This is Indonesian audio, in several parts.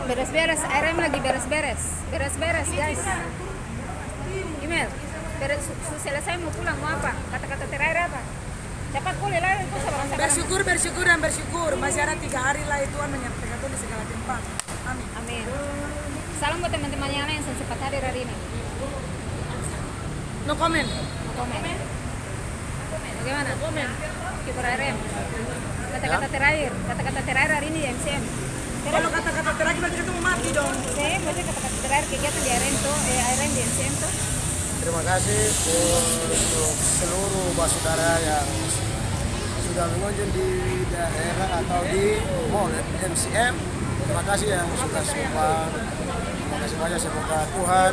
Beres-beres, RM lagi beres-beres. Beres-beres, guys. Email. Selesai mau pulang, mau apa? Kata-kata terakhir apa? Cepat pulih lah, itu sama-sama. Bersyukur dan bersyukur. Masih ada 3 hari lah Tuhan menyampaikan itu di segala tempat. Amin. Amin. Salam buat teman-teman yang lain yang sempat hadir hari ini. No comment. No comment. Bagaimana? No comment. Kiper RM. Kata-kata terakhir hari ini MCM. Kalau kata-kata terakhir berarti kita mau mati dong. Maksudnya kata-kata terakhir kegiatan di RM tuh, RM di MCM tuh. Terima kasih untuk seluruh saudara yang sudah mengunjung di daerah atau di mall MCM. Terima kasih yang sudah sumpah. Terima kasih banyak, semoga Tuhan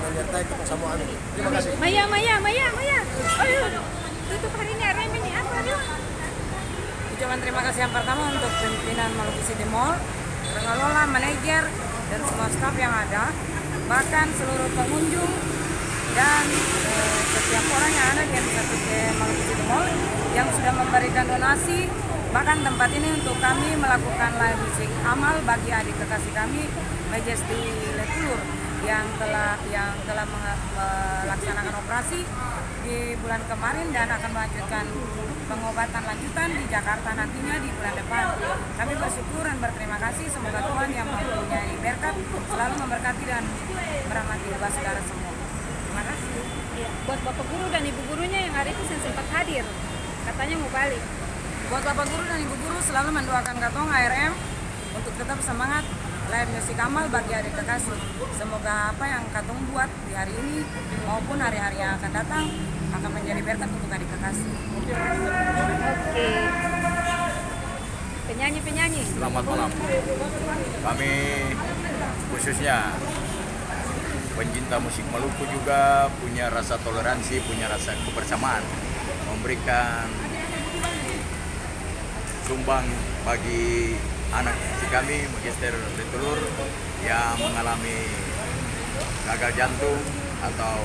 menyertai kita semua. Amin. Terima kasih. Maya. Ayo, tutup hari ini RM ini apa dong? Ucapan terima kasih yang pertama untuk pimpinan Maluku City Mall, pengelola, manajer, dan semua staf yang ada, bahkan seluruh pengunjung dan setiap orang yang ada di Maluku City Mall yang sudah memberikan donasi. Bahkan tempat ini untuk kami melakukan live music amal bagi adik kekasih kami Majesty Letulur yang telah melaksanakan operasi di bulan kemarin dan akan melanjutkan pengobatan lanjutan di Jakarta nantinya di bulan depan. Kami bersyukur dan berterima kasih, semoga Tuhan yang mempunyai berkat selalu memberkati dan merahmati saudara semua. Terima kasih. Buat Bapak Guru dan Ibu Gurunya yang hari itu sempat hadir, katanya mau balik. Buat Bapak Guru dan Ibu Guru selalu mendoakan Katong ARM untuk tetap semangat live music amal bagi adik kekasih. Semoga apa yang Katong buat di hari ini maupun hari-hari yang akan datang akan menjadi berkat untuk adik kekasih. Oke. Penyanyi. Selamat malam. Kami khususnya pencinta musik Maluku juga punya rasa toleransi, punya rasa kebersamaan, memberikan sumbang bagi anak kami Magister Letulur yang mengalami gagal jantung atau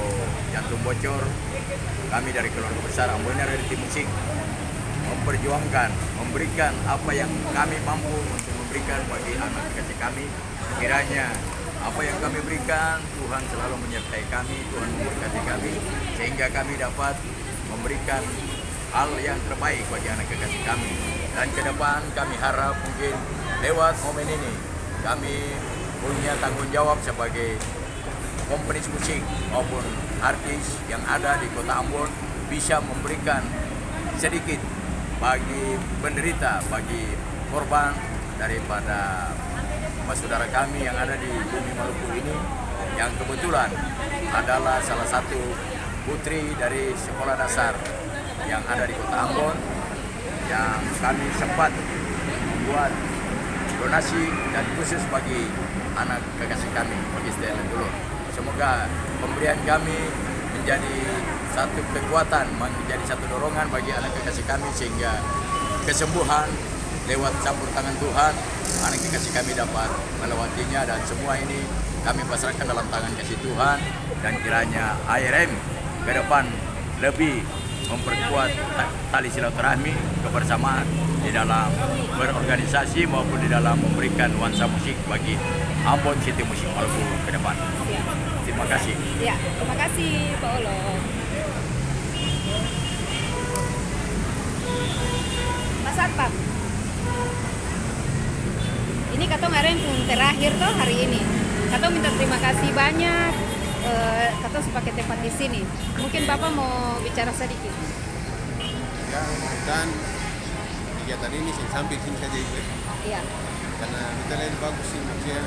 jantung bocor. Kami dari keluarga besar Amboner dari tim musik memperjuangkan, memberikan apa yang kami mampu untuk memberikan bagi anak kecil kami. Kiranya apa yang kami berikan, Tuhan selalu menyertai kami, Tuhan memberkati kami, sehingga kami dapat memberikan hal yang terbaik bagi anak kekasih kami. Dan ke depan kami harap mungkin lewat momen ini kami punya tanggung jawab sebagai komponis musik maupun artis yang ada di kota Ambon bisa memberikan sedikit bagi penderita, bagi korban daripada saudara kami yang ada di bumi Maluku ini, yang kebetulan adalah salah satu putri dari sekolah dasar yang ada di kota Ambon, yang kami sempat membuat donasi dan khusus bagi anak kekasih kami, Magister Letulur. Semoga pemberian kami menjadi satu kekuatan, menjadi satu dorongan bagi anak kekasih kami, sehingga kesembuhan lewat campur tangan Tuhan, anak kekasih kami dapat melewatinya, dan semua ini kami pasrahkan dalam tangan kasih Tuhan, dan kiranya ARM ke depan lebih memperkuat tali silaturahmi, kebersamaan di dalam berorganisasi maupun di dalam memberikan nuansa musik bagi Ambon City Musik Maluku ke depan. Terima kasih. Ya, terima kasih Pak Olo. Mas Satpam, ini Katong hari yang terakhir toh hari ini. Katong minta terima kasih banyak. Katong sepakai tempat di sini. Mungkin Bapak mau bicara sedikit. Ya, dan kegiatan ini sambil sini saja itu. Iya. Karena kita lihat bagus sih, maksudnya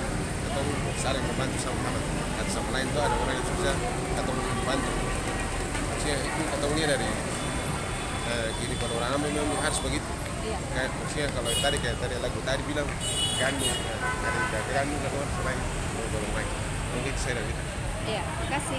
kita saling membantu sama satu sama lain. Tuh ada orang yang susah, kita membantu. Maksudnya itu kita lihat dari kiri pada orang Ambon memang harus begitu. Iya. Kayak maksudnya kalau kayak tadi lagu tadi bilang gandung, ada gandung atau selain bolong lagi. Mungkin saya dari itu. Iya, terima kasih.